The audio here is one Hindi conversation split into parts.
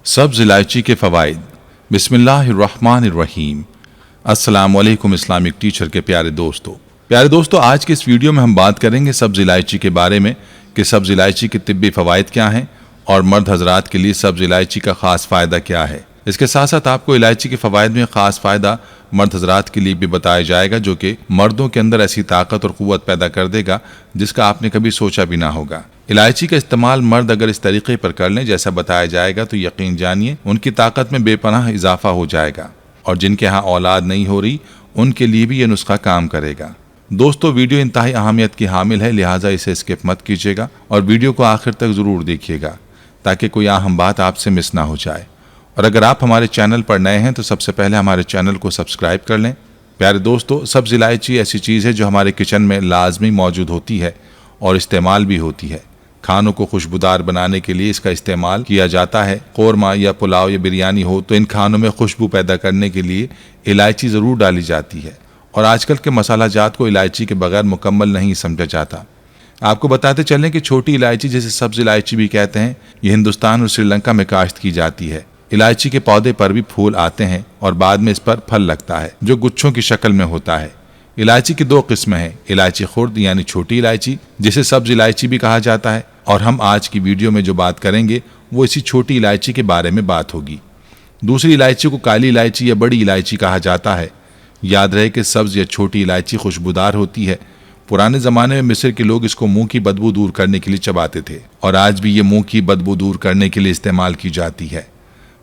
सब्ज़ इलायची के फ़वाइद। बिस्मिल्लाहिर्रहमानिर्रहीम। अस्सलाम वालेकुम इस्लामिक टीचर के प्यारे दोस्तों, आज के इस वीडियो में हम बात करेंगे सब्ज़ इलायची के बारे में कि सब्ज़ इलायची के तिब्बी फ़वाइद क्या हैं और मर्द हजरात के लिए सब्ज़ इलायची का ख़ास फ़ायदा क्या है। इसके साथ साथ आपको इलायची के फ़वाइद में ख़ास फ़ायदा मर्द हजरात के लिए भी बताया जाएगा, जो कि मर्दों के अंदर ऐसी ताकत और क़ुव्वत पैदा कर देगा जिसका आपने कभी सोचा भी ना होगा। इलायची का इस्तेमाल मर्द अगर इस तरीके पर कर लें जैसा बताया जाएगा तो यकीन जानिए उनकी ताकत में बेपनाह इजाफा हो जाएगा, और जिनके यहाँ औलाद नहीं हो रही उनके लिए भी ये नुस्खा काम करेगा। दोस्तों, वीडियो इंतहाई अहमियत की हामिल है, लिहाजा इसे स्किप मत कीजिएगा और वीडियो को आखिर तक ज़रूर देखिएगा ताकि कोई अहम बात आपसे मिस ना हो जाए। और अगर आप हमारे चैनल पर नए हैं तो सबसे पहले हमारे चैनल को सब्सक्राइब कर लें। प्यारे दोस्तों, सब्ज़ इलायची ऐसी चीज़ है जो हमारे किचन में लाजमी मौजूद होती है और इस्तेमाल भी होती है। खानों को खुशबूदार बनाने के लिए इसका इस्तेमाल किया जाता है। कौरमा या पुलाव या बिरयानी हो तो इन खानों में खुशबू पैदा करने के लिए इलायची ज़रूर डाली जाती है, और आजकल के मसाला जात को इलायची के बगैर मुकम्मल नहीं समझा जाता। आपको बताते चलें कि छोटी इलायची, जिसे सब्ज़ इलायची भी कहते हैं, ये हिंदुस्तान और श्रीलंका में काश्त की जाती है। इलायची के पौधे पर भी फूल आते हैं और बाद में इस पर फल लगता है जो गुच्छों की शक्ल में होता है। इलायची की दो किस्में हैं, इलायची खुर्द यानी छोटी इलायची जिसे सब्ज़ इलायची भी कहा जाता है, और हम आज की वीडियो में जो बात करेंगे वो इसी छोटी इलायची के बारे में बात होगी। दूसरी इलायची को काली इलायची या बड़ी इलायची कहा जाता है। याद रहे कि सब्ज़ या छोटी इलायची खुशबूदार होती है। पुराने ज़माने में मिस्र के लोग इसको मुंह की बदबू दूर करने के लिए चबाते थे, और आज भी ये मुंह की बदबू दूर करने के लिए इस्तेमाल की जाती है।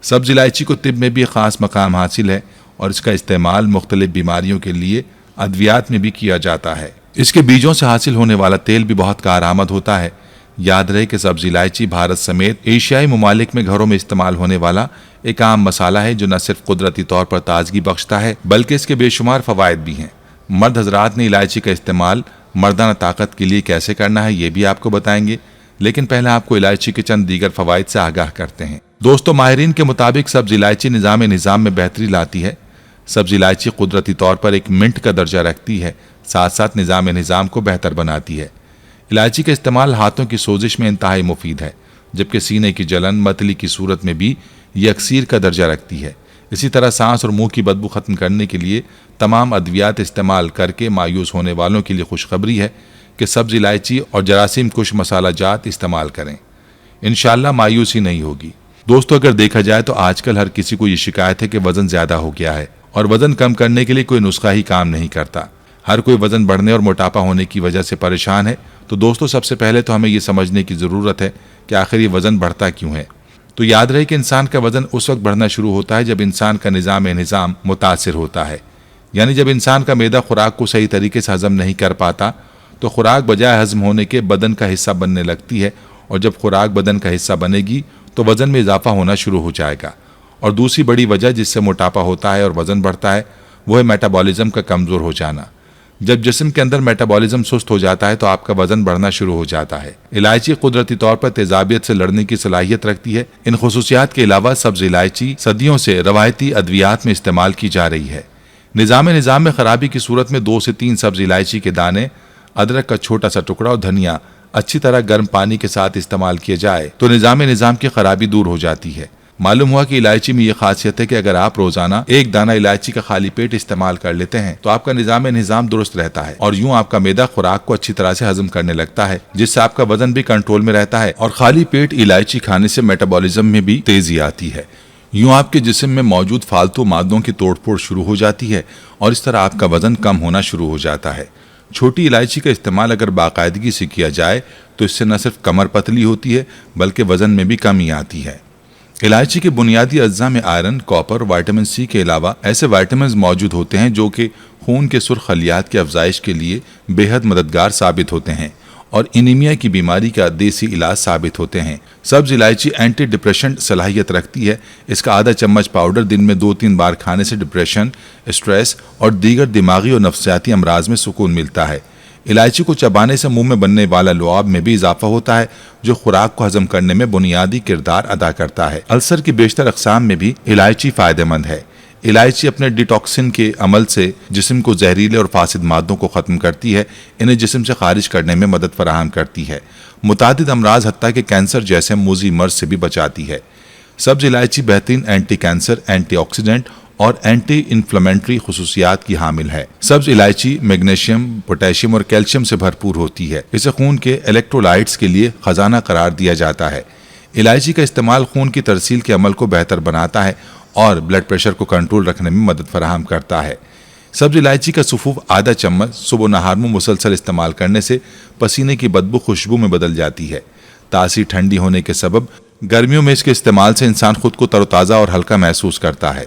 सब्ज़ इलायची को तिब में भी ख़ास मकाम हासिल है और इसका इस्तेमाल मुख्तलिफ बीमारियों के लिए अद्वियात में भी किया जाता है। इसके बीजों से हासिल होने वाला तेल भी बहुत कारआमद होता है। याद रहे कि सब्ज़ इलायची भारत समेत एशियाई ममालिक में घरों में इस्तेमाल होने वाला एक आम मसाला है जो न सिर्फ कुदरती तौर पर ताजगी बख्शता है बल्कि इसके बेशुमार फ़वाइद भी हैं। मर्द हजरात ने इलायची का इस्तेमाल मर्दाना ताकत के लिए कैसे करना है ये भी आपको बताएंगे, लेकिन पहले आपको इलायची के चंद दीगर फ़वाइद से आगाह करते हैं। दोस्तों, माहिरीन के मुताबिक सब्ज़ इलायची निज़ाम में बेहतरी लाती है। सब्ज़ इलायची कुदरती तौर पर एक मिंट का दर्जा रखती है, साथ साथ निज़ाम को बेहतर बनाती है। इलायची का इस्तेमाल हाथों की सोजिश में इंतहाई मुफीद है, जबकि सीने की जलन मतली की सूरत में भी ये अक्सीर का दर्जा रखती है। इसी तरह सांस और मुंह की बदबू ख़त्म करने के लिए तमाम अद्वियात इस्तेमाल करके मायूस होने वालों के लिए खुशखबरी है कि सब्ज़ इलायची और जरासीम कुश मसाला जात इस्तेमाल करें, इंशाअल्लाह मायूसी नहीं होगी। दोस्तों, अगर देखा जाए तो आजकल हर किसी को ये शिकायत है कि वज़न ज़्यादा हो गया है और वज़न कम करने के लिए कोई नुस्खा ही काम नहीं करता। हर कोई वज़न बढ़ने और मोटापा होने की वजह से परेशान है। तो दोस्तों, सबसे पहले तो हमें ये समझने की ज़रूरत है कि आखिर ये वज़न बढ़ता क्यों है। तो याद रहे कि इंसान का वज़न उस वक्त बढ़ना शुरू होता है जब इंसान का निज़ाम मुतासिर होता है, यानी जब इंसान का मैदा खुराक को सही तरीके से हज़म नहीं कर पाता तो खुराक बजाय हज़म होने के बदन का हिस्सा बनने लगती है, और जब खुराक बदन का हिस्सा बनेगी तो वज़न में इजाफा होना शुरू हो जाएगा। और दूसरी बड़ी वजह जिससे मोटापा होता है और वज़न बढ़ता है वो है मेटाबॉलिज्म का कमज़ोर हो जाना। जब जिस्म के अंदर मेटाबॉलिज्म सुस्त हो जाता है तो आपका वज़न बढ़ना शुरू हो जाता है। इलायची कुदरती तौर पर तेजाबियत से लड़ने की सलाहियत रखती है। इन खुसूसियात के अलावा सब्ज़ इलायची सदियों से रवायती अद्वियात में इस्तेमाल की जा रही है। निज़ाम में ख़राबी की सूरत में 2 से 3 सब्ज़ इलायची के दाने, अदरक का छोटा सा टुकड़ा और धनिया अच्छी तरह गर्म पानी के साथ इस्तेमाल किए जाए तो निज़ाम की खराबी दूर हो जाती है। मालूम हुआ कि इलायची में यह खासियत है कि अगर आप रोजाना एक दाना इलायची का खाली पेट इस्तेमाल कर लेते हैं तो आपका निज़ाम दुरुस्त रहता है, और यूं आपका मैदा खुराक को अच्छी तरह से हजम करने लगता है, जिससे आपका वजन भी कंट्रोल में रहता है। और खाली पेट इलायची खाने से मेटाबॉलिज्म में भी तेजी आती है। यूं आपके जिस्म में मौजूद फालतू मादों की तोड़फोड़ शुरू हो जाती है और इस तरह आपका वजन कम होना शुरू हो जाता है। छोटी इलायची का इस्तेमाल अगर बाकायदगी से किया जाए तो इससे न सिर्फ कमर पतली होती है बल्कि वजन में भी कमी आती है। इलायची के बुनियादी अज्जा में आयरन, कॉपर, विटामिन सी के अलावा ऐसे विटामिन मौजूद होते हैं जो कि खून के सुर्ख खलियात की अफजाइश के लिए बेहद मददगार साबित होते हैं और एनीमिया की बीमारी का देसी इलाज साबित होते हैं। सब्ज़ इलायची एंटी डिप्रेशन सलाहियत रखती है। इसका आधा चम्मच पाउडर दिन में 2-3 बार खाने से डिप्रेशन, स्ट्रेस और दीगर दिमागी और नफ्सियाती अमराज में सुकून मिलता है। इलायची को चबाने से मुंह में बनने वाला लुआब में भी इजाफा होता है जो खुराक को हजम करने में बुनियादी किरदार अदा करता है। अल्सर की बेशतर अक़साम में भी इलायची फ़ायदेमंद है। इलायची अपने डिटॉक्सिन के अमल से जिस्म को जहरीले और फासिद मादों को ख़त्म करती है, इन्हें जिस्म से खारिज करने में मदद फराहम करती है। मुतादिद अमराज हत्ता के कैंसर जैसे मूजी मर्ज से भी बचाती है। सब्ज इलायची बेहतरीन एंटी कैंसर, एंटीऑक्सीडेंट और एंटी इन्फ्लेमेटरी खुसूसियात की हामिल है। सब्ज इलायची मैग्नीशियम, पोटेशियम और कैल्शियम से भरपूर होती है। इसे खून के इलेक्ट्रोलाइट्स के लिए खजाना करार दिया जाता है। इलायची का इस्तेमाल खून की तरसील के अमल को बेहतर बनाता है और ब्लड प्रेशर को कंट्रोल रखने में मदद फराहम करता है। सब्ज इलायची का सुफूफ आधा चम्मच सुबह नहार में मुसलसल इस्तेमाल करने से पसीने की बदबू खुशबू में बदल जाती है। तासीर ठंडी होने के सबब गर्मियों में इसके इस्तेमाल से इंसान खुद को तरोताज़ा और हल्का महसूस करता है।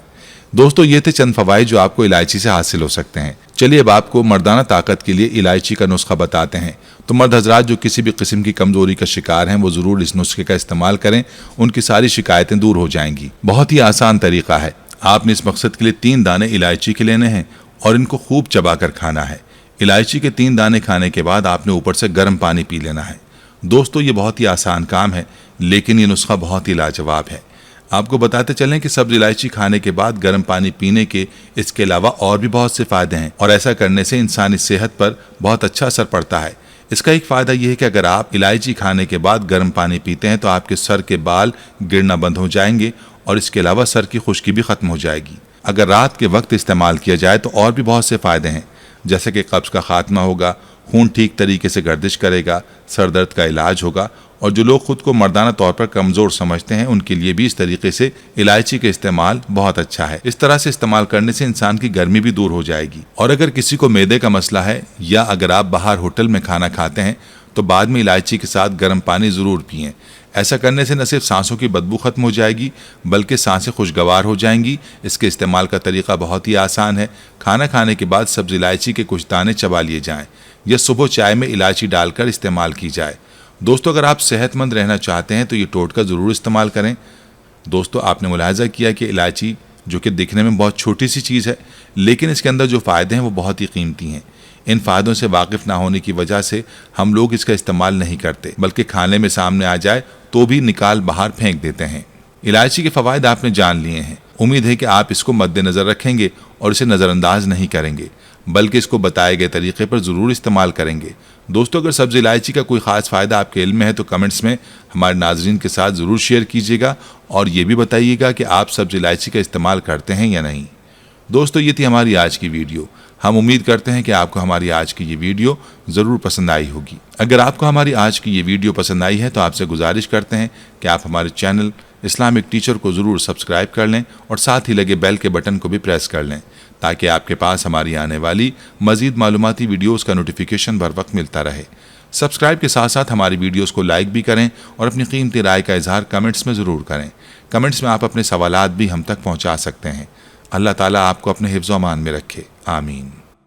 दोस्तों, ये थे चंद फवाइद जो आपको इलायची से हासिल हो सकते हैं। चलिए अब आपको मर्दाना ताकत के लिए इलायची का नुस्खा बताते हैं। तो मर्द हजरात जो किसी भी किस्म की कमजोरी का शिकार हैं वो ज़रूर इस नुस्खे का इस्तेमाल करें, उनकी सारी शिकायतें दूर हो जाएंगी। बहुत ही आसान तरीका है। आपने इस मकसद के लिए 3 दाने इलायची के लेने हैं और इनको खूब चबाकर खाना है। इलायची के 3 दाने खाने के बाद आपने ऊपर से गर्म पानी पी लेना है। दोस्तों, ये बहुत ही आसान काम है, लेकिन ये नुस्खा बहुत ही लाजवाब है। आपको बताते चलें कि सब्ज इलायची खाने के बाद गर्म पानी पीने के इसके अलावा और भी बहुत से फायदे हैं और ऐसा करने से इंसानी सेहत पर बहुत अच्छा असर पड़ता है। इसका एक फ़ायदा यह है कि अगर आप इलायची खाने के बाद गर्म पानी पीते हैं तो आपके सर के बाल गिरना बंद हो जाएंगे और इसके अलावा सर की खुश्की भी ख़त्म हो जाएगी। अगर रात के वक्त इस्तेमाल किया जाए तो और भी बहुत से फ़ायदे हैं, जैसे कि कब्ज़ का खात्मा होगा, खून ठीक तरीके से गर्दिश करेगा, सर दर्द का इलाज होगा और जो लोग खुद को मर्दाना तौर पर कमज़ोर समझते हैं उनके लिए भी इस तरीके से इलायची का इस्तेमाल बहुत अच्छा है। इस तरह से इस्तेमाल करने से इंसान की गर्मी भी दूर हो जाएगी। और अगर किसी को मैदे का मसला है या अगर आप बाहर होटल में खाना खाते हैं तो बाद में इलायची के साथ गर्म पानी ज़रूर पिएं। ऐसा करने से न सिर्फ सांसों की बदबू खत्म हो जाएगी बल्कि सांसें खुशगवार हो जाएंगी। इसके इस्तेमाल का तरीका बहुत ही आसान है। खाना खाने के बाद सब्ज़ इलायची के कुछ दाने चबा लिए जाएं या सुबह चाय में इलायची डालकर इस्तेमाल की जाए। दोस्तों, अगर आप सेहतमंद रहना चाहते हैं तो ये टोटका ज़रूर इस्तेमाल करें। दोस्तों, आपने मुलाहिजा किया कि इलायची जो कि दिखने में बहुत छोटी सी चीज़ है, लेकिन इसके अंदर जो फ़ायदे हैं वो बहुत ही कीमती हैं। इन फ़ायदों से वाकिफ़ ना होने की वजह से हम लोग इसका इस्तेमाल नहीं करते, बल्कि खाने में सामने आ जाए तो भी निकाल बाहर फेंक देते हैं। इलायची के फ़वाइद आपने जान लिए हैं। उम्मीद है कि आप इसको मद्देनज़र रखेंगे और इसे नज़रअंदाज नहीं करेंगे, बल्कि इसको बताए गए तरीके पर ज़रूर इस्तेमाल करेंगे। दोस्तों, अगर सब्ज़ इलायची का कोई ख़ास फ़ायदा आपके इल्म में है तो कमेंट्स में हमारे नाज़रीन के साथ ज़रूर शेयर कीजिएगा और ये भी बताइएगा कि आप सब्ज़ इलायची का इस्तेमाल करते हैं या नहीं। दोस्तों, ये थी हमारी आज की वीडियो। हम उम्मीद करते हैं कि आपको हमारी आज की ये वीडियो ज़रूर पसंद आई होगी। अगर आपको हमारी आज की ये वीडियो पसंद आई है तो आपसे गुजारिश करते हैं कि आप हमारे चैनल इस्लामिक टीचर को ज़रूर सब्सक्राइब कर लें और साथ ही लगे बेल के बटन को भी प्रेस कर लें ताकि आपके पास हमारी आने वाली मज़ीद मालूमाती वीडियोज़ का नोटिफिकेशन बर वक्त मिलता रहे। सब्सक्राइब के साथ साथ हमारी वीडियोज़ को लाइक भी करें और अपनी कीमती राय का इजहार कमेंट्स में ज़रूर करें। कमेंट्स में आप अपने सवालात भी हम तक पहुँचा सकते हैं। अल्लाह ताला आपको अपने हिफ्ज़-ओ-अमान में रखे। आमीन।